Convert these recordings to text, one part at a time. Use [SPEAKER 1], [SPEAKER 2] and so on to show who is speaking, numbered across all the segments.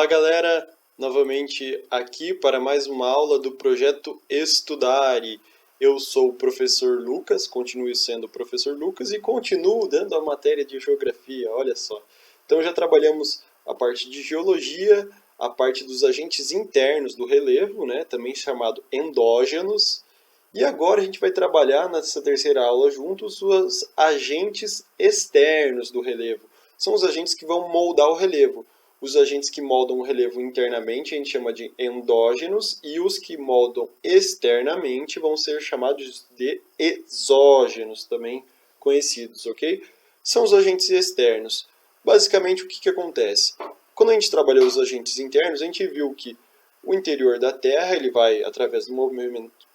[SPEAKER 1] Olá, galera! Novamente aqui para mais uma aula do projeto Estudare. Eu sou o professor Lucas, continuo sendo o professor Lucas e continuo dando a matéria de geografia, olha só. Então já trabalhamos a parte de geologia, a parte dos agentes internos do relevo, né, também chamado endógenos. E agora a gente vai trabalhar nessa terceira aula juntos os agentes externos do relevo. São os agentes que vão moldar o relevo. Os agentes que moldam o relevo internamente a gente chama de endógenos e os que moldam externamente vão ser chamados de exógenos, também conhecidos, ok? São os agentes externos. Basicamente, o que acontece? Quando a gente trabalhou os agentes internos, a gente viu que o interior da Terra ele vai, através do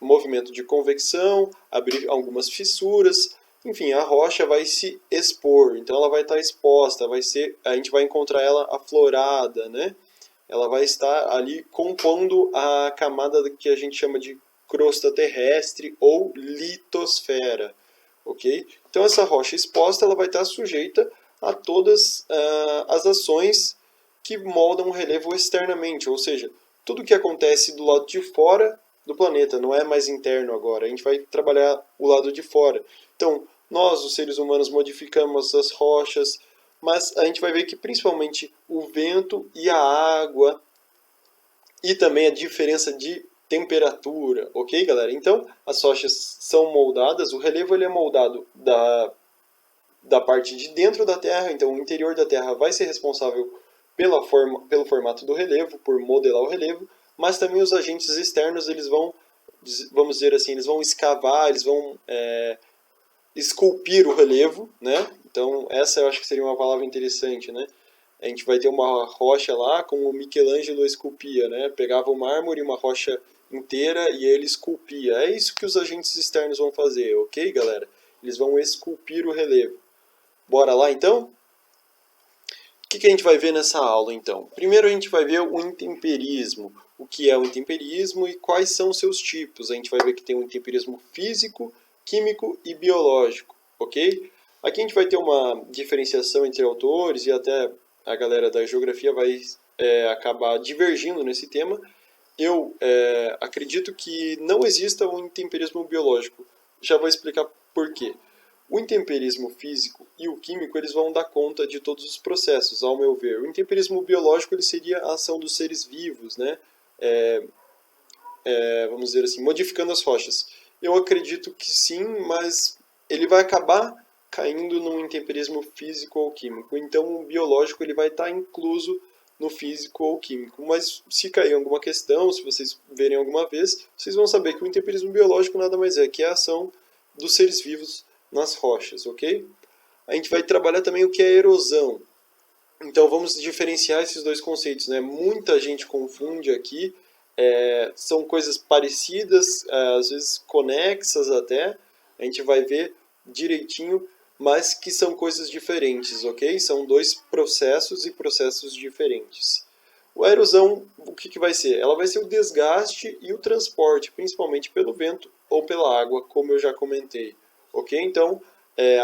[SPEAKER 1] movimento de convecção, abrir algumas fissuras. Enfim, a rocha vai se expor, então ela vai estar exposta, a gente vai encontrar ela aflorada, né? Ela vai estar ali compondo a camada que a gente chama de crosta terrestre ou litosfera, ok? Então essa rocha exposta ela vai estar sujeita a todas as ações que moldam o relevo externamente, ou seja, tudo que acontece do lado de fora do planeta, não é mais interno agora, a gente vai trabalhar o lado de fora. Então, nós, os seres humanos, modificamos as rochas, mas a gente vai ver que principalmente o vento e a água e também a diferença de temperatura, ok, galera? Então, as rochas são moldadas, o relevo ele é moldado da parte de dentro da Terra, então o interior da Terra vai ser responsável pelo formato do relevo, por modelar o relevo, mas também os agentes externos, eles vão, vamos dizer assim, eles vão escavar, eles vão esculpir o relevo, né? Então essa eu acho que seria uma palavra interessante, né? A gente vai ter uma rocha lá, como o Michelangelo esculpia, né? Pegava o mármore, uma rocha inteira e ele esculpia. É isso que os agentes externos vão fazer, ok, galera? Eles vão esculpir o relevo. Bora lá, então? O que a gente vai ver nessa aula, então? Primeiro a gente vai ver o intemperismo. O que é o intemperismo e quais são os seus tipos. A gente vai ver que tem o intemperismo físico, químico e biológico, ok? Aqui a gente vai ter uma diferenciação entre autores e até a galera da geografia vai acabar divergindo nesse tema. Eu acredito que não exista um intemperismo biológico. Já vou explicar por quê. O intemperismo físico e o químico eles vão dar conta de todos os processos, ao meu ver. O intemperismo biológico ele seria a ação dos seres vivos, né? Vamos dizer assim, modificando as rochas. Eu acredito que sim, mas ele vai acabar caindo num intemperismo físico ou químico. Então o biológico ele vai estar incluso no físico ou químico. Mas se cair alguma questão, se vocês verem alguma vez, vocês vão saber que o intemperismo biológico nada mais é que a ação dos seres vivos nas rochas, ok? A gente vai trabalhar também o que é erosão. Então vamos diferenciar esses dois conceitos, né? Muita gente confunde aqui, são coisas parecidas, às vezes conexas até, a gente vai ver direitinho, mas que são coisas diferentes, ok? São dois processos e processos diferentes. A erosão, o que vai ser? Ela vai ser o desgaste e o transporte, principalmente pelo vento ou pela água, como eu já comentei. Ok? Então,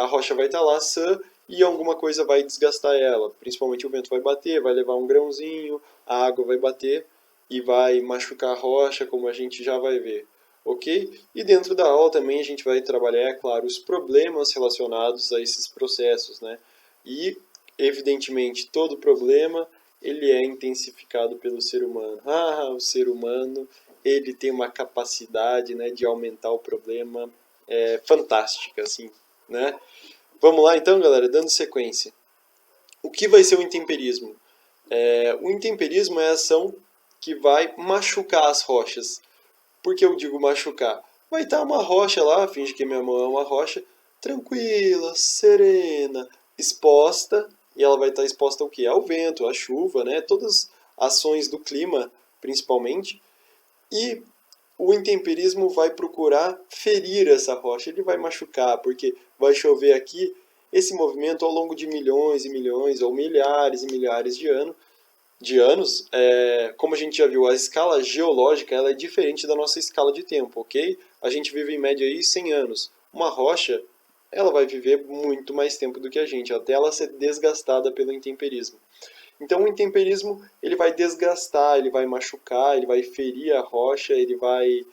[SPEAKER 1] a rocha vai estar lá sã e alguma coisa vai desgastar ela. Principalmente o vento vai bater, vai levar um grãozinho, a água vai bater e vai machucar a rocha, como a gente já vai ver. Ok? E dentro da aula também a gente vai trabalhar, é claro, os problemas relacionados a esses processos, né? E, evidentemente, todo problema ele é intensificado pelo ser humano. O ser humano ele tem uma capacidade, né, de aumentar o problema fantástica, assim, né? Vamos lá então, galera, dando sequência. O que vai ser o intemperismo? O intemperismo é a ação que vai machucar as rochas. Por que eu digo machucar? Vai estar uma rocha lá, finge que minha mão é uma rocha, tranquila, serena, exposta, e ela vai estar exposta ao quê? Ao vento, à chuva, né? Todas as ações do clima, principalmente. E o intemperismo vai procurar ferir essa rocha, ele vai machucar, porque vai chover aqui. Esse movimento ao longo de milhões e milhões, ou milhares e milhares de anos, como a gente já viu, a escala geológica ela é diferente da nossa escala de tempo, ok? A gente vive em média aí 100 anos. Uma rocha, ela vai viver muito mais tempo do que a gente, até ela ser desgastada pelo intemperismo. Então o intemperismo ele vai desgastar, ele vai machucar, ele vai ferir a rocha, ele vai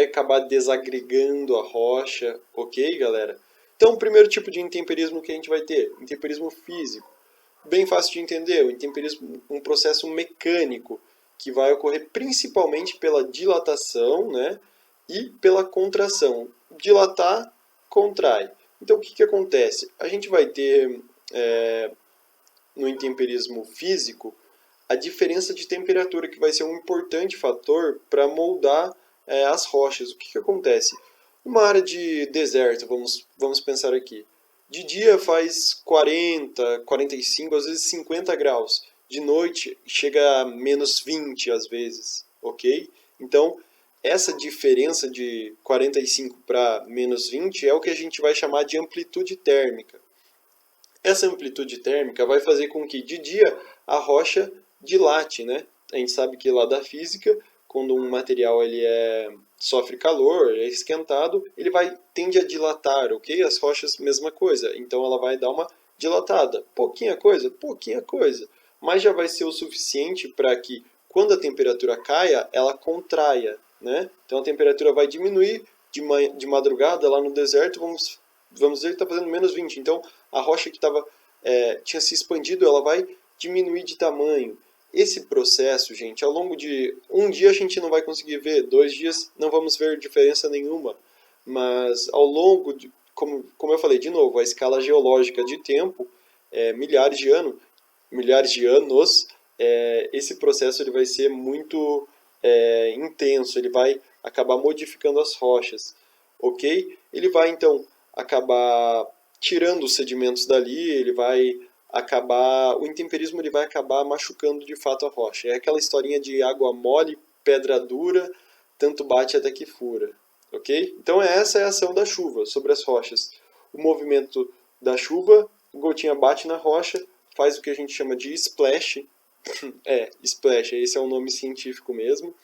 [SPEAKER 1] acabar desagregando a rocha, ok, galera? Então o primeiro tipo de intemperismo que a gente vai ter, intemperismo físico. Bem fácil de entender, o intemperismo é um processo mecânico que vai ocorrer principalmente pela dilatação, né, e pela contração. Dilatar, contrai. Então o que, que acontece? A gente vai ter no intemperismo físico a diferença de temperatura, que vai ser um importante fator para moldar as rochas. O que, que acontece? Uma área de deserto, vamos pensar aqui. De dia faz 40, 45, às vezes 50 graus. De noite chega a menos 20 às vezes, ok? Então, essa diferença de 45 para menos 20 é o que a gente vai chamar de amplitude térmica. Essa amplitude térmica vai fazer com que de dia a rocha dilate, né? A gente sabe que lá da física, quando um material sofre calor, é esquentado, ele tende a dilatar, ok? As rochas, mesma coisa. Então ela vai dar uma dilatada. Pouquinha coisa. Mas já vai ser o suficiente para que, quando a temperatura caia, ela contraia, né? Então a temperatura vai diminuir de madrugada lá no deserto, vamos dizer que está fazendo menos 20. Então a rocha que tinha se expandido, ela vai diminuir de tamanho. Esse processo, gente, ao longo de um dia a gente não vai conseguir ver, 2 dias não vamos ver diferença nenhuma, mas ao longo de, como eu falei de novo, a escala geológica de tempo, milhares de anos, esse processo ele vai ser muito intenso, ele vai acabar modificando as rochas, ok? Ele vai então acabar tirando os sedimentos dali, o intemperismo ele vai acabar machucando de fato a rocha. É aquela historinha de água mole, pedra dura, tanto bate até que fura, ok? Então essa é a ação da chuva sobre as rochas. O movimento da chuva, a gotinha bate na rocha, faz o que a gente chama de splash. Splash, esse é o nome científico mesmo.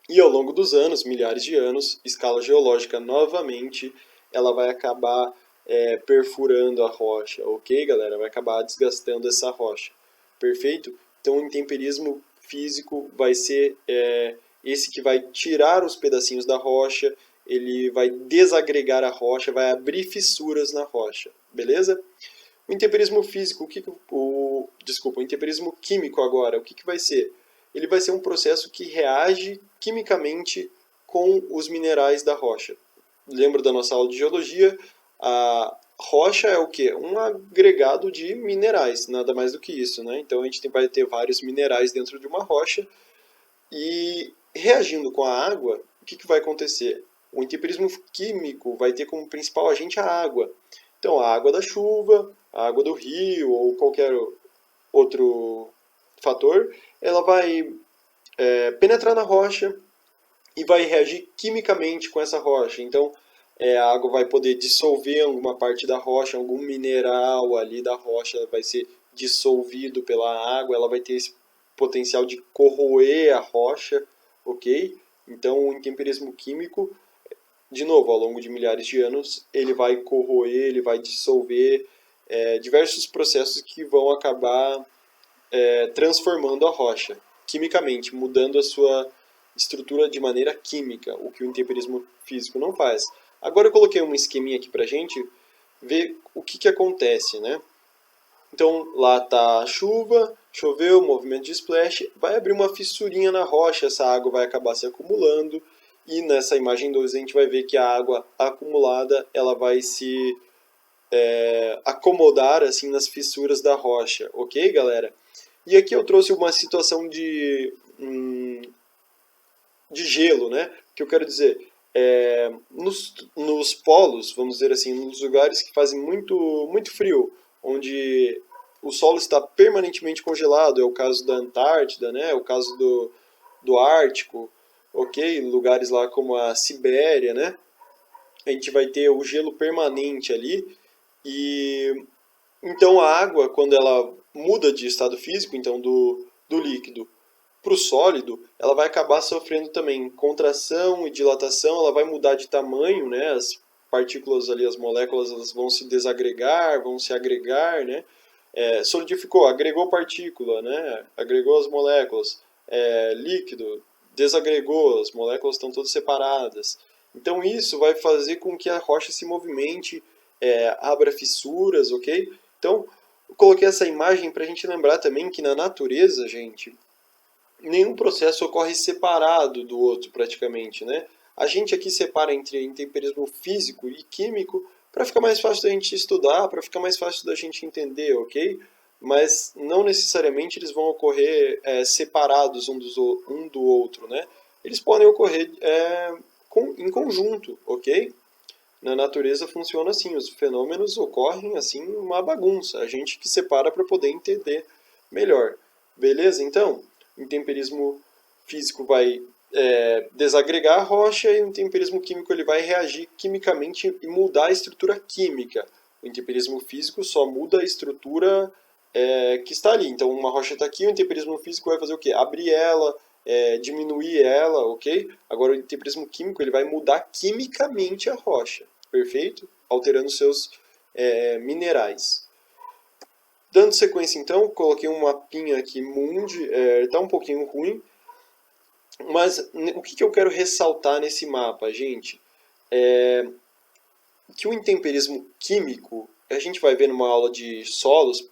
[SPEAKER 1] E ao longo dos anos, milhares de anos, escala geológica novamente, ela vai acabar perfurando a rocha, ok, galera? Vai acabar desgastando essa rocha, perfeito? Então o intemperismo físico vai ser esse que vai tirar os pedacinhos da rocha, ele vai desagregar a rocha, vai abrir fissuras na rocha, beleza? O intemperismo físico, o intemperismo químico agora, o que vai ser? Ele vai ser um processo que reage quimicamente com os minerais da rocha. Lembra da nossa aula de geologia? A rocha é o quê? Um agregado de minerais, nada mais do que isso, né? Então a gente vai ter vários minerais dentro de uma rocha e reagindo com a água, o que vai acontecer? O intemperismo químico vai ter como principal agente a água. Então a água da chuva, a água do rio ou qualquer outro fator, ela vai penetrar na rocha e vai reagir quimicamente com essa rocha. Então, a água vai poder dissolver alguma parte da rocha, algum mineral ali da rocha vai ser dissolvido pela água, ela vai ter esse potencial de corroer a rocha, ok? Então, o intemperismo químico, de novo, ao longo de milhares de anos, ele vai corroer, ele vai dissolver diversos processos que vão acabar transformando a rocha quimicamente, mudando a sua estrutura de maneira química, o que o intemperismo físico não faz. Agora eu coloquei um esqueminha aqui pra gente ver o que acontece, né? Então lá está a chuva, choveu, movimento de splash, vai abrir uma fissurinha na rocha, essa água vai acabar se acumulando e nessa imagem 2 a gente vai ver que a água acumulada ela vai se acomodar assim nas fissuras da rocha, ok, galera? E aqui eu trouxe uma situação de gelo, né? Que eu quero dizer, nos polos, vamos dizer assim, nos lugares que fazem muito frio, onde o solo está permanentemente congelado, é o caso da Antártida, né? É o caso do Ártico, ok? Lugares lá como a Sibéria, né? A gente vai ter o gelo permanente ali e então a água, quando ela muda de estado físico, então do líquido para o sólido, ela vai acabar sofrendo também contração e dilatação, ela vai mudar de tamanho, né? As partículas ali, as moléculas, elas vão se desagregar, vão se agregar, né? solidificou, agregou partícula, né? Agregou as moléculas, líquido, desagregou, as moléculas estão todas separadas. Então isso vai fazer com que a rocha se movimente, abra fissuras, ok? Então, eu coloquei essa imagem para a gente lembrar também que na natureza, gente, nenhum processo ocorre separado do outro praticamente, né? A gente aqui separa entre intemperismo físico e químico para ficar mais fácil da gente estudar, para ficar mais fácil da gente entender, ok? Mas não necessariamente eles vão ocorrer separados um do outro, né? Eles podem ocorrer em conjunto, ok? Na natureza funciona assim, os fenômenos ocorrem assim, uma bagunça, a gente que separa para poder entender melhor. Beleza? Então, o intemperismo físico vai desagregar a rocha e o intemperismo químico ele vai reagir quimicamente e mudar a estrutura química. O intemperismo físico só muda a estrutura que está ali. Então, uma rocha está aqui, o intemperismo físico vai fazer o quê? Abrir ela, diminuir ela, ok? Agora, o intemperismo químico ele vai mudar quimicamente a rocha, perfeito? Alterando seus minerais. Dando sequência, então, coloquei um mapinha aqui mundi, está um pouquinho ruim, mas o que eu quero ressaltar nesse mapa, gente? Que o intemperismo químico, a gente vai ver numa aula de solos,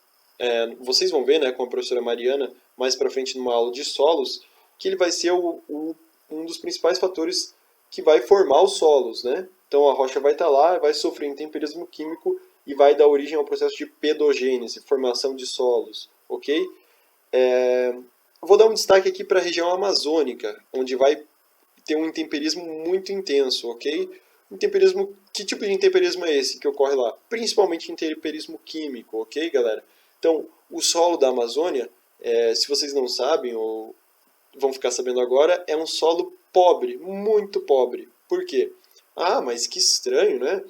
[SPEAKER 1] vocês vão ver, né, com a professora Mariana, mais para frente numa aula de solos, que ele vai ser um dos principais fatores que vai formar os solos, né? Então a rocha vai estar lá, vai sofrer intemperismo químico e vai dar origem ao processo de pedogênese, formação de solos, ok? Vou dar um destaque aqui para a região amazônica, onde vai ter um intemperismo muito intenso, ok? Que tipo de intemperismo é esse que ocorre lá? Principalmente intemperismo químico, ok, galera? Então, o solo da Amazônia, se vocês não sabem ou vão ficar sabendo agora, é um solo pobre, muito pobre. Por quê? Ah, mas que estranho, né?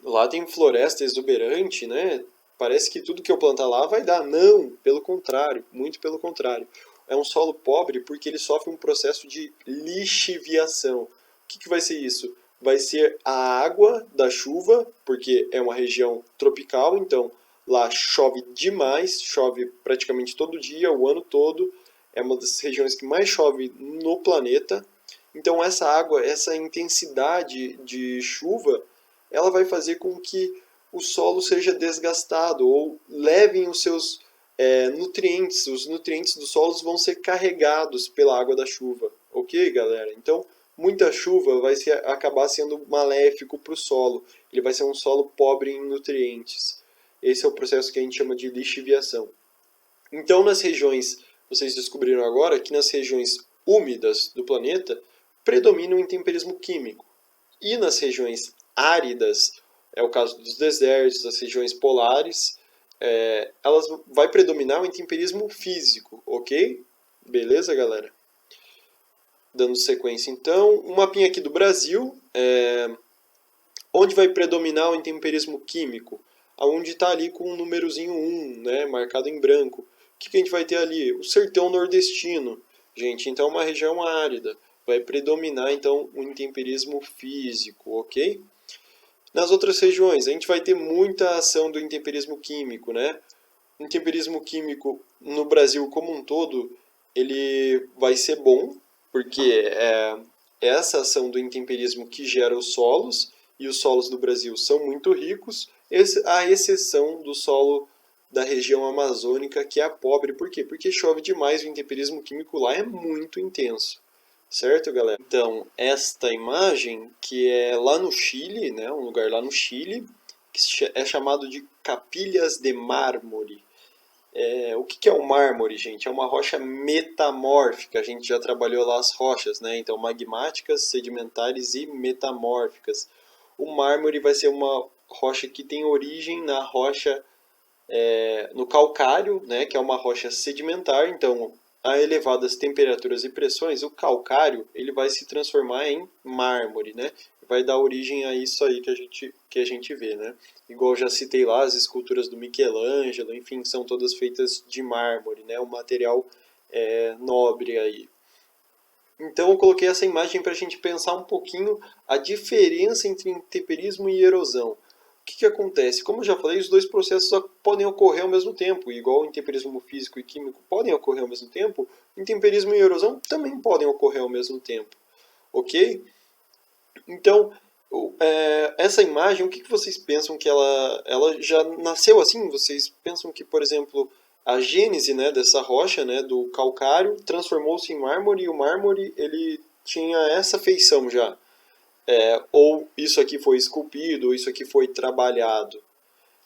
[SPEAKER 1] Lá tem floresta exuberante, né? Parece que tudo que eu plantar lá vai dar. Não, pelo contrário, muito pelo contrário. É um solo pobre porque ele sofre um processo de lixiviação. O que vai ser isso? Vai ser a água da chuva, porque é uma região tropical, então lá chove demais, chove praticamente todo dia, o ano todo. É uma das regiões que mais chove no planeta. Então essa água, essa intensidade de chuva, ela vai fazer com que o solo seja desgastado ou levem os seus nutrientes. Os nutrientes dos solos vão ser carregados pela água da chuva, ok, galera? Então, muita chuva vai acabar sendo maléfico para o solo. Ele vai ser um solo pobre em nutrientes. Esse é o processo que a gente chama de lixiviação. Então, nas regiões, vocês descobriram agora que nas regiões úmidas do planeta predomina o intemperismo químico. E nas regiões áridas, é o caso dos desertos, das regiões polares, elas vai predominar o intemperismo físico, ok? Beleza, galera? Dando sequência, então, um mapinha aqui do Brasil, onde vai predominar o intemperismo químico? Aonde está ali com o númerozinho 1, né, marcado em branco. O que a gente vai ter ali? O sertão nordestino, gente, então é uma região árida. Vai predominar, então, o intemperismo físico, ok? Nas outras regiões, a gente vai ter muita ação do intemperismo químico, né? O intemperismo químico no Brasil como um todo, ele vai ser bom, porque é essa ação do intemperismo que gera os solos, e os solos do Brasil são muito ricos, à exceção do solo da região amazônica, que é pobre. Por quê? Porque chove demais, o intemperismo químico lá é muito intenso. Certo, galera? Então, esta imagem, que é lá no Chile, né, um lugar lá no Chile, que é chamado de Capilhas de Mármore. O que é o mármore, gente? É uma rocha metamórfica. A gente já trabalhou lá as rochas, né? Então, magmáticas, sedimentares e metamórficas. O mármore vai ser uma rocha que tem origem na rocha, no calcário, né? Que é uma rocha sedimentar. Então, a elevadas temperaturas e pressões, o calcário ele vai se transformar em mármore, né? Vai dar origem a isso aí que a gente vê, né? Igual eu já citei lá, as esculturas do Michelangelo, enfim, são todas feitas de mármore, né? Um material nobre aí. Então eu coloquei essa imagem para a gente pensar um pouquinho a diferença entre intemperismo e erosão. O que acontece? Como eu já falei, os dois processos podem ocorrer ao mesmo tempo, igual o intemperismo físico e químico podem ocorrer ao mesmo tempo, intemperismo e erosão também podem ocorrer ao mesmo tempo, ok? Então, essa imagem, o que vocês pensam que ela já nasceu assim? Vocês pensam que, por exemplo, a gênese, né, dessa rocha, né, do calcário, transformou-se em mármore e o mármore ele tinha essa feição já? Ou isso aqui foi esculpido, ou isso aqui foi trabalhado?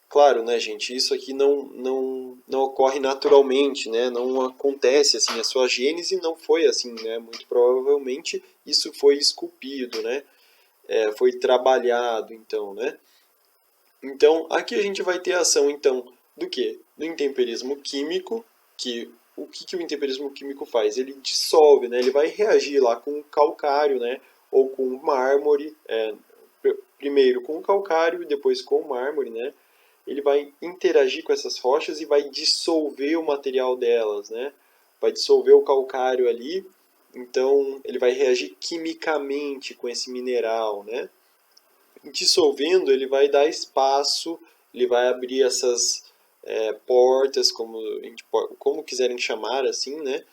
[SPEAKER 1] Claro, né, gente, isso aqui não ocorre naturalmente, né, não acontece assim, a sua gênese não foi assim, né, muito provavelmente isso foi esculpido, né, foi trabalhado, então, né. Então, aqui a gente vai ter a ação, então, do quê? Do intemperismo químico, que o que o intemperismo químico faz? Ele dissolve, né, ele vai reagir lá com o calcário, né, ou com o mármore, primeiro com o calcário e depois com o mármore, né, ele vai interagir com essas rochas e vai dissolver o material delas, né? Vai dissolver o calcário ali, então ele vai reagir quimicamente com esse mineral, né? Dissolvendo, ele vai dar espaço, ele vai abrir essas portas, como quiserem chamar assim, né?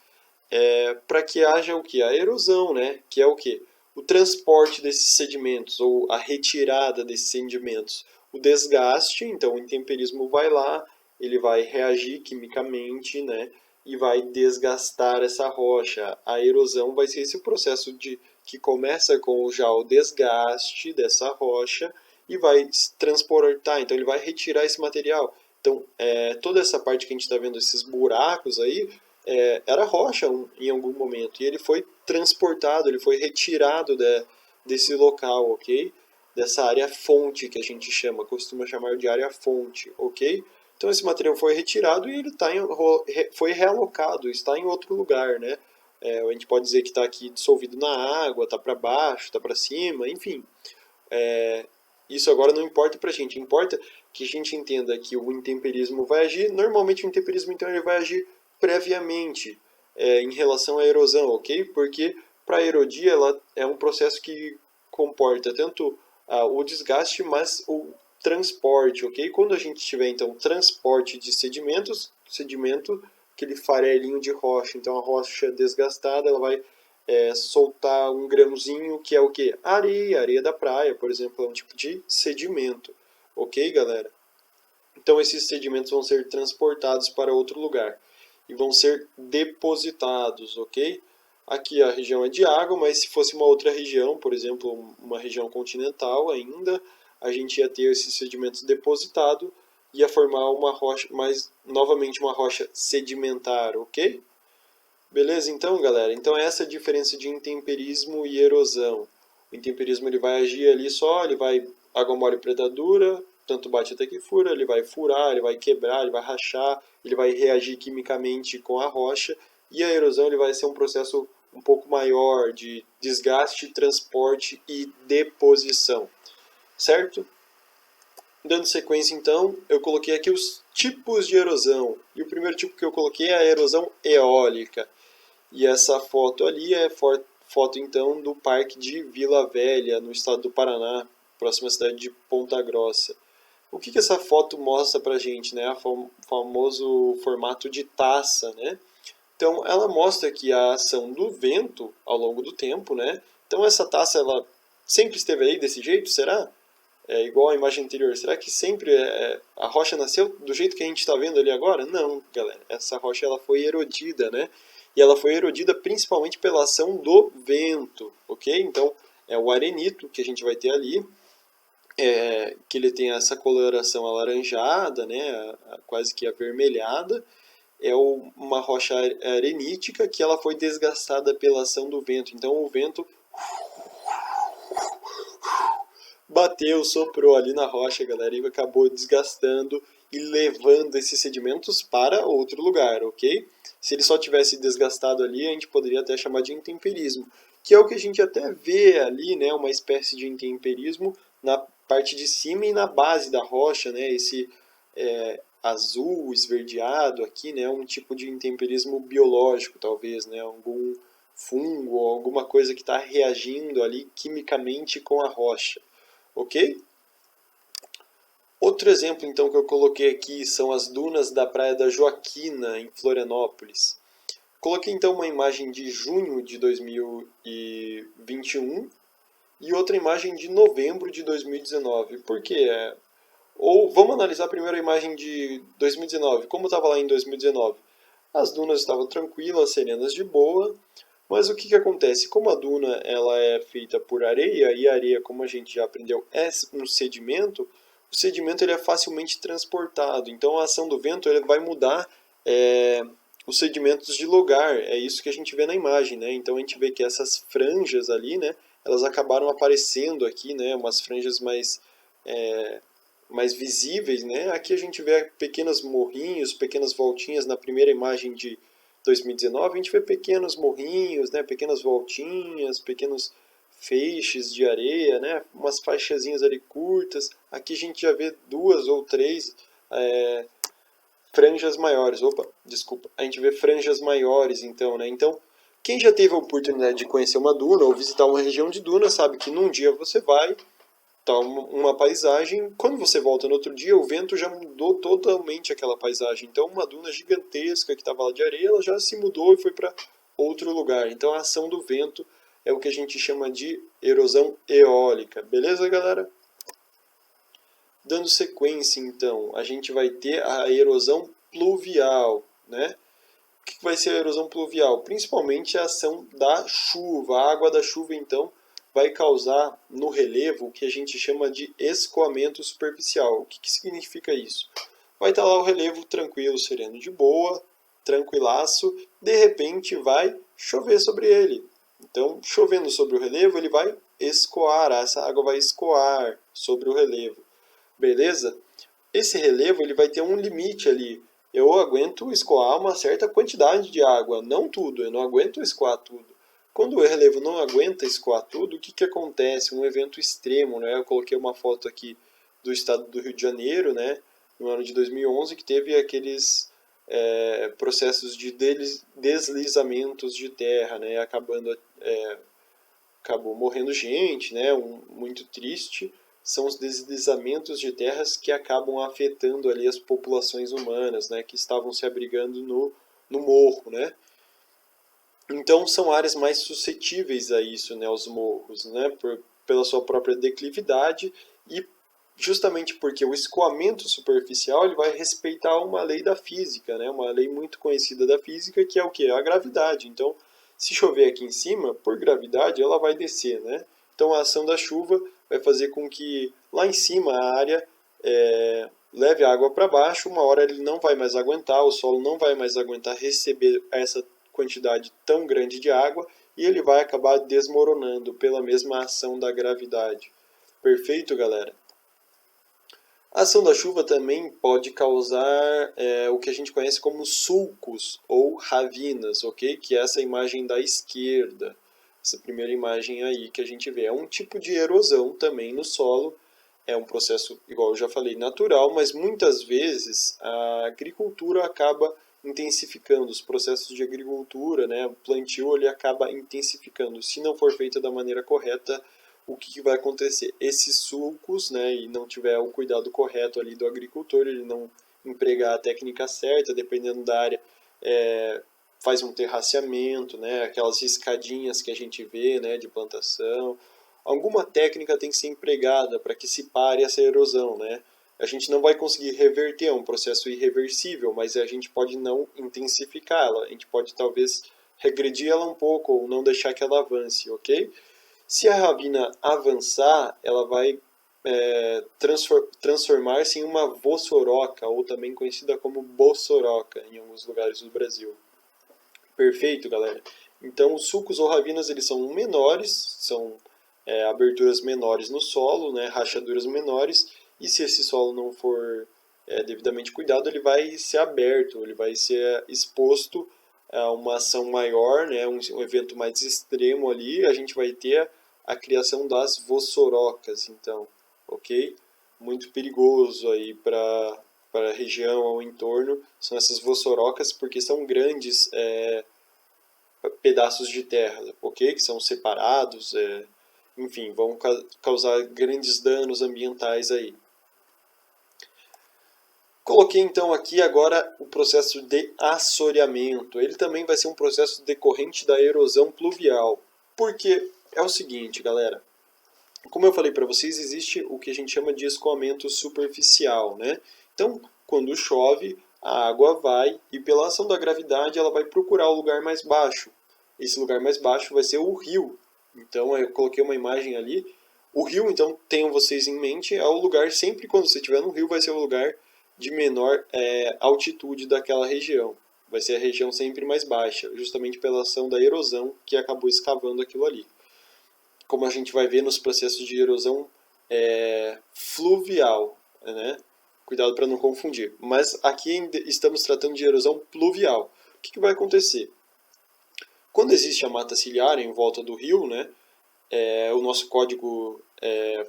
[SPEAKER 1] Para que haja o que? A erosão, né? Que é o que? O transporte desses sedimentos ou a retirada desses sedimentos. O desgaste, então o intemperismo vai lá, ele vai reagir quimicamente, né? E vai desgastar essa rocha. A erosão vai ser esse processo que começa com já o desgaste dessa rocha e vai transportar, então ele vai retirar esse material. Então, toda essa parte que a gente está vendo, esses buracos aí, era rocha em algum momento, e ele foi transportado, ele foi retirado desse local, ok? Dessa área fonte que a gente costuma chamar de área fonte, ok? Então esse material foi retirado e ele foi realocado, está em outro lugar, né? A gente pode dizer que está aqui dissolvido na água, está para baixo, está para cima, enfim. Isso agora não importa para a gente, importa que a gente entenda que o intemperismo vai agir. Normalmente o intemperismo então ele vai agir previamente em relação à erosão, ok? Porque para a erodia ela é um processo que comporta tanto o desgaste, mas o transporte, ok? Quando a gente tiver então transporte de sedimentos, sedimento, aquele farelinho de rocha, então a rocha desgastada ela vai soltar um grãozinho que é o que? Areia, areia da praia, por exemplo, é um tipo de sedimento, ok, galera? Então esses sedimentos vão ser transportados para outro lugar e vão ser depositados, ok? Aqui a região é de água, mas se fosse uma outra região, por exemplo, uma região continental ainda, a gente ia ter esses sedimentos depositados e ia formar uma rocha, mas novamente uma rocha sedimentar, ok? Beleza, então, galera? Então essa é a diferença de intemperismo e erosão. O intemperismo ele vai agir ali só, ele vai água mole preta dura, tanto bate até que fura, ele vai furar, ele vai quebrar, ele vai rachar, ele vai reagir quimicamente com a rocha, e a erosão ele vai ser um processo um pouco maior de desgaste, transporte e deposição, certo? Dando sequência então, eu coloquei aqui os tipos de erosão, e o primeiro tipo que eu coloquei é a erosão eólica. E essa foto ali é foto então do Parque de Vila Velha, no estado do Paraná, próxima à cidade de Ponta Grossa. O que essa foto mostra pra gente, né? O famoso formato de taça, né? Então ela mostra que a ação do vento ao longo do tempo, né? Então essa taça ela sempre esteve aí desse jeito, será? Igual a imagem anterior, será que sempre a rocha nasceu do jeito que a gente está vendo ali agora? Não, galera. Essa rocha ela foi erodida, né? E ela foi erodida principalmente pela ação do vento, ok? Então, é o arenito que a gente vai ter ali, que ele tem essa coloração alaranjada, né? Quase que avermelhada. Uma rocha arenítica que ela foi desgastada pela ação do vento. Então, o vento bateu, soprou ali na rocha, galera, e acabou desgastando e levando esses sedimentos para outro lugar, ok? Se ele só tivesse desgastado ali, a gente poderia até chamar de intemperismo, que é o que a gente até vê ali, né, uma espécie de intemperismo na parte de cima e na base da rocha, né, esse azul esverdeado aqui, né, um tipo de intemperismo biológico, talvez, né, algum fungo ou alguma coisa que está reagindo ali quimicamente com a rocha. Ok? Outro exemplo, então, que eu coloquei aqui são as dunas da Praia da Joaquina, em Florianópolis. Coloquei, então, uma imagem de junho de 2021 e outra imagem de novembro de 2019. Por quê? Ou vamos analisar primeiro a imagem de 2019. Como estava lá em 2019? As dunas estavam tranquilas, serenas de boa, mas o que acontece? Como a duna ela é feita por areia, e a areia, como a gente já aprendeu, é um sedimento, o sedimento ele é facilmente transportado. Então a ação do vento ele vai mudar é, os sedimentos de lugar. É isso que a gente vê na imagem, né? Então a gente vê que essas franjas ali, né, elas acabaram aparecendo aqui, né, umas franjas é, mais visíveis, né? Aqui a gente vê pequenos morrinhos, pequenas voltinhas na primeira imagem de 2019, a gente vê pequenos morrinhos, né? Pequenas voltinhas, pequenos feixes de areia, né? Umas faixazinhas ali curtas. Aqui a gente já vê duas ou três é, franjas maiores. Opa, desculpa. A gente vê franjas maiores, então, né? Então, quem já teve a oportunidade de conhecer uma duna ou visitar uma região de duna sabe que num dia você vai, tá uma paisagem, quando você volta no outro dia, o vento já mudou totalmente aquela paisagem. Então, uma duna gigantesca que estava lá de areia, ela já se mudou e foi para outro lugar. Então, a ação do vento é o que a gente chama de erosão eólica. Beleza, galera? Dando sequência, então, a gente vai ter a erosão pluvial, né? O que vai ser a erosão pluvial? Principalmente a ação da chuva. A água da chuva, então, vai causar no relevo o que a gente chama de escoamento superficial. O que significa isso? Vai estar lá o relevo tranquilo, sereno, de boa, tranquilaço, de repente vai chover sobre ele. Então, chovendo sobre o relevo, ele vai escoar, essa água vai escoar sobre o relevo. Beleza? Esse relevo ele vai ter um limite ali. Eu aguento escoar uma certa quantidade de água, não tudo, eu não aguento escoar tudo. Quando o relevo não aguenta escoar tudo, o que acontece? Um evento extremo, né? Eu coloquei uma foto aqui do estado do Rio de Janeiro, né? No ano de 2011, que teve aqueles processos de deslizamentos de terra, né? Acabou morrendo gente, né? Muito triste. São os deslizamentos de terras que acabam afetando ali as populações humanas, né? Que estavam se abrigando no morro, né? Então são áreas mais suscetíveis a isso, né? Os morros, né? Pela sua própria declividade e justamente porque o escoamento superficial ele vai respeitar uma lei da física, né? Uma lei muito conhecida da física que é o que? A gravidade. Então, se chover aqui em cima, por gravidade, ela vai descer, né? Então, a ação da chuva vai fazer com que lá em cima a área leve a água para baixo. Uma hora ele não vai mais aguentar, o solo não vai mais aguentar receber essa quantidade tão grande de água e ele vai acabar desmoronando pela mesma ação da gravidade. Perfeito, galera? A ação da chuva também pode causar o que a gente conhece como sulcos ou ravinas, ok? Que é essa imagem da esquerda, essa primeira imagem aí que a gente vê. É um tipo de erosão também no solo, é um processo, igual eu já falei, natural, mas muitas vezes a agricultura acaba intensificando, os processos de agricultura, né? O plantio ele acaba intensificando. Se não for feito da maneira correta, o que vai acontecer? Esses sulcos, né, e não tiver o cuidado correto ali do agricultor, ele não empregar a técnica certa, dependendo da área, faz um terraceamento, né, aquelas escadinhas que a gente vê, né, de plantação. Alguma técnica tem que ser empregada para que se pare essa erosão, né? A gente não vai conseguir reverter, é um processo irreversível, mas a gente pode não intensificá-la, a gente pode talvez regredir ela um pouco ou não deixar que ela avance, ok? Se a ravina avançar, ela vai transformar-se em uma vossoroca, ou também conhecida como bossoroca, em alguns lugares do Brasil. Perfeito, galera? Então, os sulcos ou ravinas eles são menores, são aberturas menores no solo, né, rachaduras menores, e se esse solo não for devidamente cuidado, ele vai ser aberto, ele vai ser exposto a uma ação maior, né, um evento mais extremo ali, a gente vai ter a criação das vossorocas, então, ok? Muito perigoso aí para a região ao entorno, são essas vossorocas porque são grandes pedaços de terra, ok? Que são separados, enfim, vão causar grandes danos ambientais aí. Coloquei então aqui agora o processo de assoreamento. Ele também vai ser um processo decorrente da erosão pluvial. Porque é o seguinte, galera. Como eu falei para vocês, existe o que a gente chama de escoamento superficial, né? Então, quando chove, a água vai e pela ação da gravidade ela vai procurar o lugar mais baixo. Esse lugar mais baixo vai ser o rio. Então, eu coloquei uma imagem ali. O rio, então, tenham vocês em mente, é o lugar, sempre quando você estiver no rio, vai ser o lugar de menor altitude daquela região. Vai ser a região sempre mais baixa, justamente pela ação da erosão que acabou escavando aquilo ali. Como a gente vai ver nos processos de erosão fluvial, né? Cuidado para não confundir. Mas aqui estamos tratando de erosão pluvial. O que vai acontecer? Quando existe a mata ciliar em volta do rio, né? O nosso código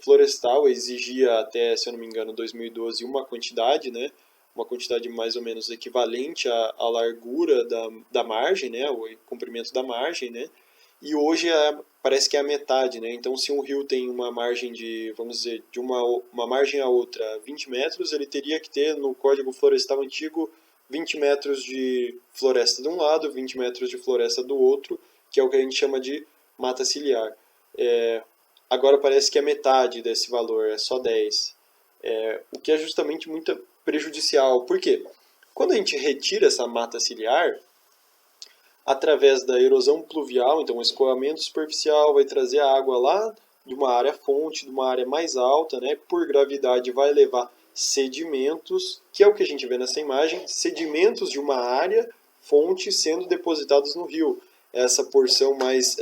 [SPEAKER 1] florestal exigia até, se eu não me engano, 2012 uma quantidade, né? Uma quantidade mais ou menos equivalente à largura da margem, né? O comprimento da margem, né? E hoje parece que é a metade, né? Então, se um rio tem uma margem de, vamos dizer, de uma margem a outra 20 metros, ele teria que ter no Código Florestal Antigo 20 metros de floresta de um lado, 20 metros de floresta do outro, que é o que a gente chama de mata ciliar. Agora parece que é metade desse valor, é só 10. O que é justamente muito prejudicial. Por quê? Quando a gente retira essa mata ciliar, através da erosão pluvial, então o escoamento superficial vai trazer a água lá de uma área fonte, de uma área mais alta, né? Por gravidade vai levar sedimentos, que é o que a gente vê nessa imagem, sedimentos de uma área fonte sendo depositados no rio. Essa porção mais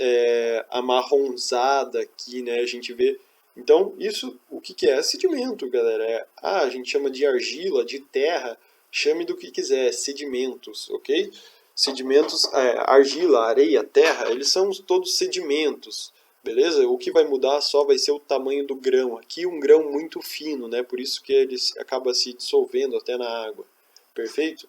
[SPEAKER 1] amarronzada aqui, né? A gente vê. Então, isso o que é? Sedimento, galera. A gente chama de argila, de terra, chame do que quiser, sedimentos, ok? Sedimentos, argila, areia, terra, eles são todos sedimentos, beleza? O que vai mudar só vai ser o tamanho do grão. Aqui um grão muito fino, né? Por isso que ele acaba se dissolvendo até na água. Perfeito?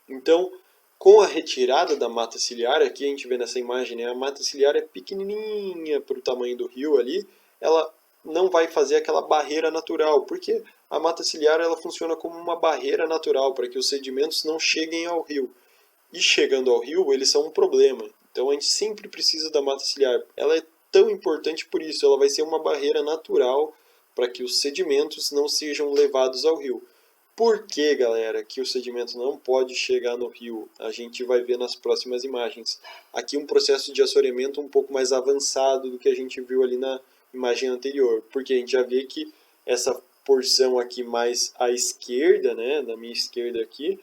[SPEAKER 1] Então, com a retirada da mata ciliar, aqui a gente vê nessa imagem, né? A mata ciliar é pequenininha para o tamanho do rio ali, ela não vai fazer aquela barreira natural, porque a mata ciliar ela funciona como uma barreira natural para que os sedimentos não cheguem ao rio. E chegando ao rio, eles são um problema. Então a gente sempre precisa da mata ciliar. Ela é tão importante por isso, ela vai ser uma barreira natural para que os sedimentos não sejam levados ao rio. Por que, galera, que o sedimento não pode chegar no rio? A gente vai ver nas próximas imagens. Aqui um processo de assoreamento um pouco mais avançado do que a gente viu ali na imagem anterior. Porque a gente já vê que essa porção aqui mais à esquerda, né, na minha esquerda aqui,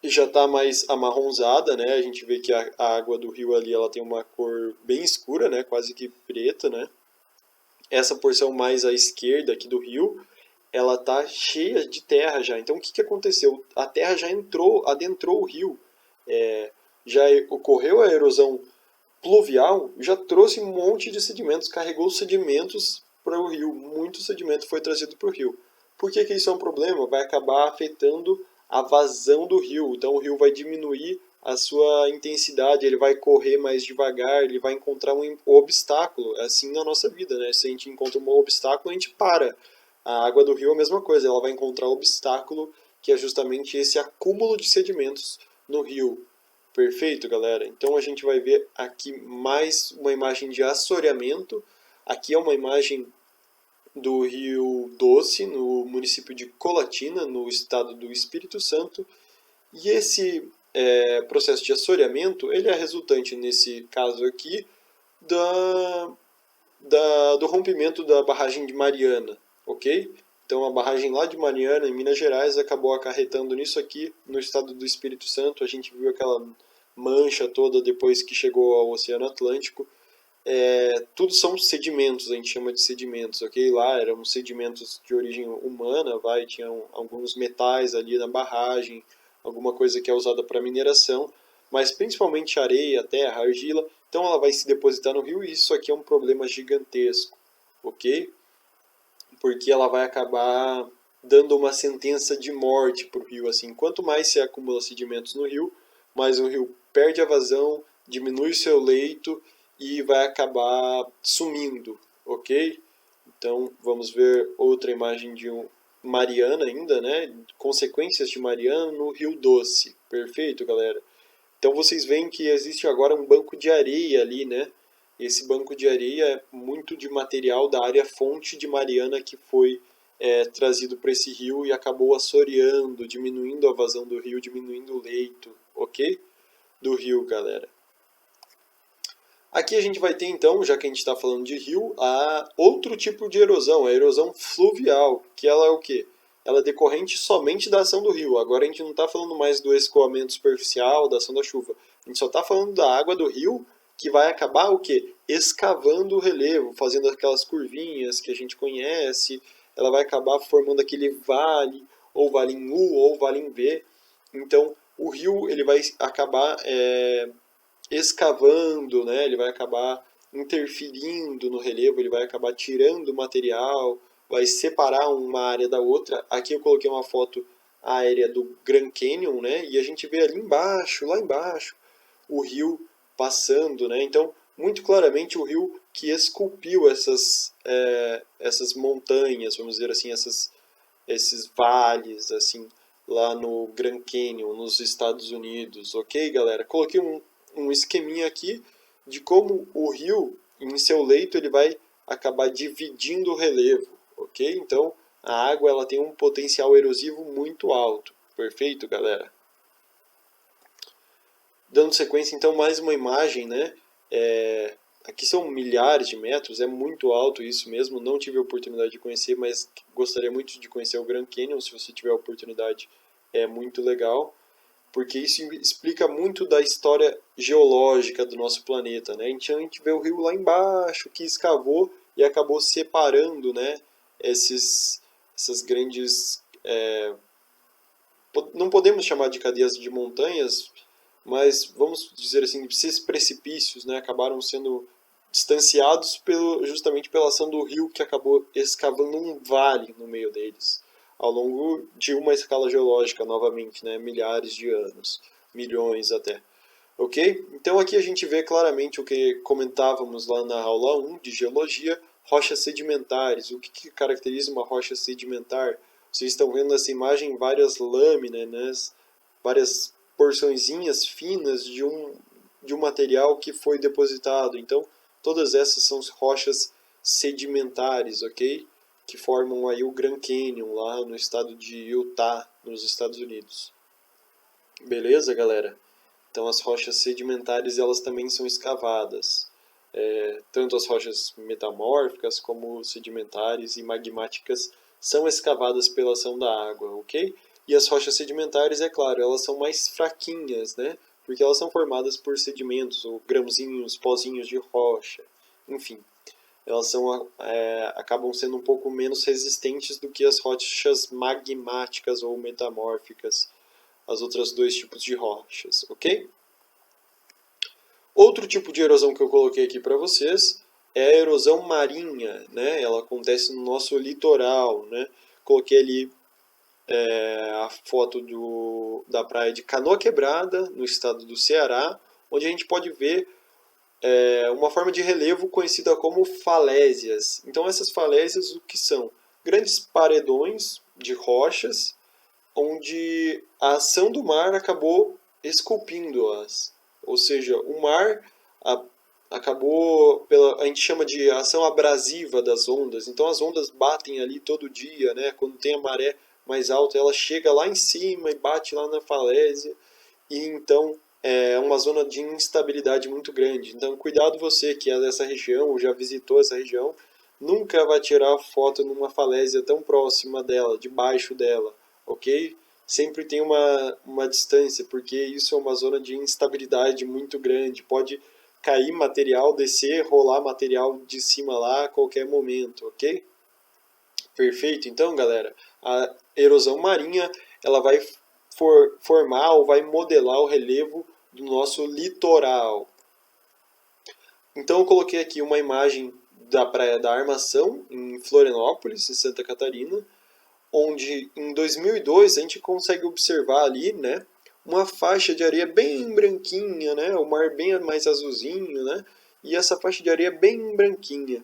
[SPEAKER 1] já está mais amarronzada, né? A gente vê que a água do rio ali ela tem uma cor bem escura, né? Quase que preta, né? Essa porção mais à esquerda aqui do rio, ela tá cheia de terra já. Então o que aconteceu? A terra já adentrou o rio. Já ocorreu a erosão pluvial, já trouxe um monte de sedimentos, carregou sedimentos para o rio. Muito sedimento foi trazido para o rio. Por que isso é um problema? Vai acabar afetando a vazão do rio. Então o rio vai diminuir a sua intensidade, ele vai correr mais devagar, ele vai encontrar um obstáculo. É assim na nossa vida, né? Se a gente encontra um obstáculo, a gente para. A água do rio é a mesma coisa, ela vai encontrar um obstáculo que é justamente esse acúmulo de sedimentos no rio. Perfeito, galera? Então a gente vai ver aqui mais uma imagem de assoreamento. Aqui é uma imagem do Rio Doce, no município de Colatina, no estado do Espírito Santo. E esse processo de assoreamento, ele é resultante, nesse caso aqui, do rompimento da barragem de Mariana, ok? Então a barragem lá de Mariana, em Minas Gerais, acabou acarretando nisso aqui, no estado do Espírito Santo. A gente viu aquela mancha toda depois que chegou ao Oceano Atlântico. Tudo são sedimentos, a gente chama de sedimentos, ok? Lá eram sedimentos de origem humana, tinham alguns metais ali na barragem, alguma coisa que é usada para mineração, mas principalmente areia, terra, argila. Então ela vai se depositar no rio e isso aqui é um problema gigantesco, ok? Porque ela vai acabar dando uma sentença de morte para o rio. Assim, quanto mais se acumula sedimentos no rio, mais o rio perde a vazão, diminui seu leito e vai acabar sumindo, ok? Então vamos ver outra imagem de Mariana ainda, né? Consequências de Mariana no Rio Doce. Perfeito, galera. Então vocês veem que existe agora um banco de areia ali, né? Esse banco de areia é muito de material da área fonte de Mariana que foi trazido para esse rio e acabou assoreando, diminuindo a vazão do rio, diminuindo o leito, ok? Do rio, galera. Aqui a gente vai ter então, já que a gente está falando de rio, outro tipo de erosão, a erosão fluvial, que ela é o quê? Ela é decorrente somente da ação do rio. Agora a gente não está falando mais do escoamento superficial, da ação da chuva. A gente só está falando da água do rio que vai acabar o quê? Escavando o relevo, fazendo aquelas curvinhas que a gente conhece. Ela vai acabar formando aquele vale, ou vale em U, ou vale em V. Então o rio ele vai acabar escavando, né? Ele vai acabar interferindo no relevo, ele vai acabar tirando material, vai separar uma área da outra. Aqui eu coloquei uma foto aérea do Grand Canyon, né? E a gente vê ali embaixo, lá embaixo, o rio passando, né? Então, muito claramente o rio que esculpiu essas montanhas, vamos dizer assim, esses vales, assim, lá no Grand Canyon, nos Estados Unidos, ok, galera? Coloquei um esqueminha aqui de como o rio, em seu leito, ele vai acabar dividindo o relevo, ok? Então, a água ela tem um potencial erosivo muito alto. Perfeito, galera? Dando sequência, então, mais uma imagem, né? Aqui são milhares de metros, é muito alto isso mesmo. Não tive a oportunidade de conhecer, mas gostaria muito de conhecer o Grand Canyon. Se você tiver a oportunidade, é muito legal, porque isso explica muito da história geológica do nosso planeta, né? Então a gente vê o rio lá embaixo que escavou e acabou separando, né? Essas grandes, não podemos chamar de cadeias de montanhas, mas vamos dizer assim, esses precipícios, né, acabaram sendo distanciados justamente pela ação do rio que acabou escavando um vale no meio deles, ao longo de uma escala geológica, novamente, né, milhares de anos, milhões até. Ok? Então aqui a gente vê claramente o que comentávamos lá na aula 1 de geologia, rochas sedimentares. O que caracteriza uma rocha sedimentar? Vocês estão vendo nessa imagem várias lâminas, né? Várias porçõezinhas finas de um material que foi depositado. Então, todas essas são rochas sedimentares, ok? Que formam aí o Grand Canyon, lá no estado de Utah, nos Estados Unidos. Beleza, galera? Então, as rochas sedimentares, elas também são escavadas. Tanto as rochas metamórficas como sedimentares e magmáticas são escavadas pela ação da água, ok? E as rochas sedimentares, é claro, elas são mais fraquinhas, né? Porque elas são formadas por sedimentos, ou grãozinhos, pozinhos de rocha, enfim. Elas acabam sendo um pouco menos resistentes do que as rochas magmáticas ou metamórficas, as outras dois tipos de rochas, ok? Outro tipo de erosão que eu coloquei aqui para vocês é a erosão marinha, né? Ela acontece no nosso litoral, né? Coloquei ali a foto da praia de Canoa Quebrada, no estado do Ceará, onde a gente pode ver uma forma de relevo conhecida como falésias. Então essas falésias o que são? Grandes paredões de rochas, onde a ação do mar acabou esculpindo-as. Ou seja, o mar acabou, a gente chama de ação abrasiva das ondas. Então as ondas batem ali todo dia, né? Quando tem a maré mais alta, ela chega lá em cima e bate lá na falésia. E então é uma zona de instabilidade muito grande. Então cuidado você que é dessa região ou já visitou essa região, nunca vai tirar foto numa falésia tão próxima dela, debaixo dela, ok? Sempre tem uma distância, porque isso é uma zona de instabilidade muito grande. Pode cair material, descer, rolar material de cima lá a qualquer momento, ok? Perfeito? Então, galera, a erosão marinha ela vai formar ou vai modelar o relevo do nosso litoral. Então, eu coloquei aqui uma imagem da Praia da Armação, em Florianópolis, em Santa Catarina, onde em 2002 a gente consegue observar ali, né, uma faixa de areia bem branquinha, né, o mar bem mais azulzinho, né, e essa faixa de areia bem branquinha.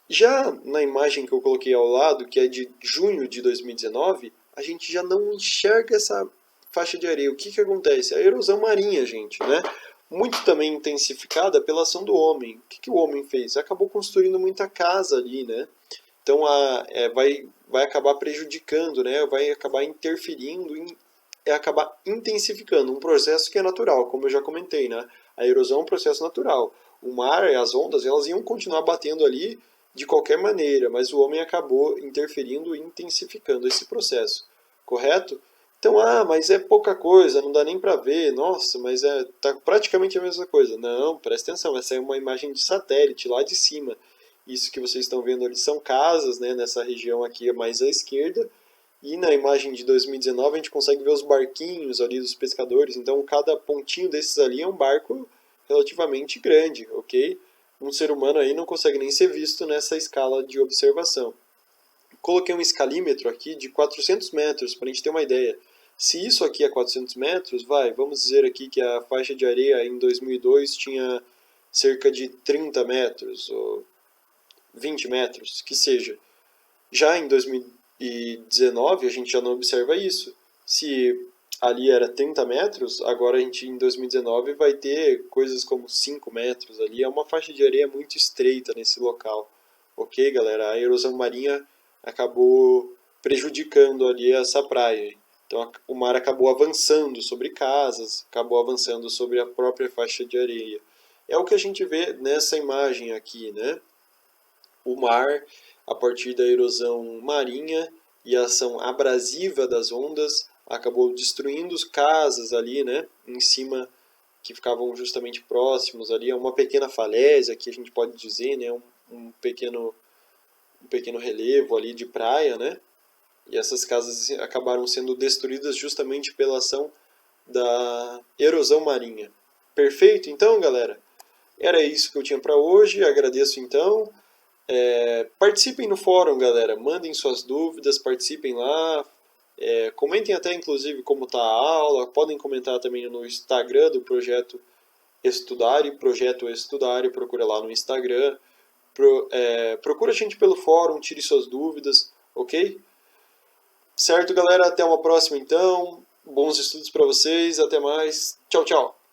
[SPEAKER 1] Já na imagem que eu coloquei ao lado, que é de junho de 2019, a gente já não enxerga essa faixa de areia. O que que acontece? A erosão marinha, gente, né? Muito também intensificada pela ação do homem. O que que o homem fez? Acabou construindo muita casa ali, né? Então vai acabar prejudicando, né? Vai acabar interferindo acabar intensificando um processo que é natural, como eu já comentei, né? A erosão é um processo natural. O mar e as ondas, elas iam continuar batendo ali de qualquer maneira, mas o homem acabou interferindo e intensificando esse processo, correto? Então, mas é pouca coisa, não dá nem para ver. Nossa, mas tá praticamente a mesma coisa. Não, presta atenção, essa é uma imagem de satélite lá de cima. Isso que vocês estão vendo ali são casas, né, nessa região aqui mais à esquerda. E na imagem de 2019 a gente consegue ver os barquinhos ali dos pescadores. Então cada pontinho desses ali é um barco relativamente grande, ok? Um ser humano aí não consegue nem ser visto nessa escala de observação. Coloquei um escalímetro aqui de 400 metros para a gente ter uma ideia. Se isso aqui é 400 metros, vamos dizer aqui que a faixa de areia em 2002 tinha cerca de 30 metros ou 20 metros, que seja. Já em 2019 a gente já não observa isso. Se ali era 30 metros, agora a gente em 2019 vai ter coisas como 5 metros ali. É uma faixa de areia muito estreita nesse local. Ok, galera? A erosão marinha acabou prejudicando ali essa praia. Então o mar acabou avançando sobre casas, acabou avançando sobre a própria faixa de areia. É o que a gente vê nessa imagem aqui, né? O mar, a partir da erosão marinha e a ação abrasiva das ondas, acabou destruindo as casas ali, né, em cima, que ficavam justamente próximos ali, a uma pequena falésia, que a gente pode dizer, né, um pequeno relevo ali de praia, né, e essas casas acabaram sendo destruídas justamente pela ação da erosão marinha. Perfeito? Então, galera, era isso que eu tinha para hoje. Agradeço então. Participem no fórum, galera. Mandem suas dúvidas, participem lá. Comentem até, inclusive, como está a aula. Podem comentar também no Instagram do Projeto Estudare. Procura lá no Instagram. Procura a gente pelo fórum, tire suas dúvidas, ok? Certo, galera? Até uma próxima, então. Bons estudos para vocês. Até mais. Tchau, tchau.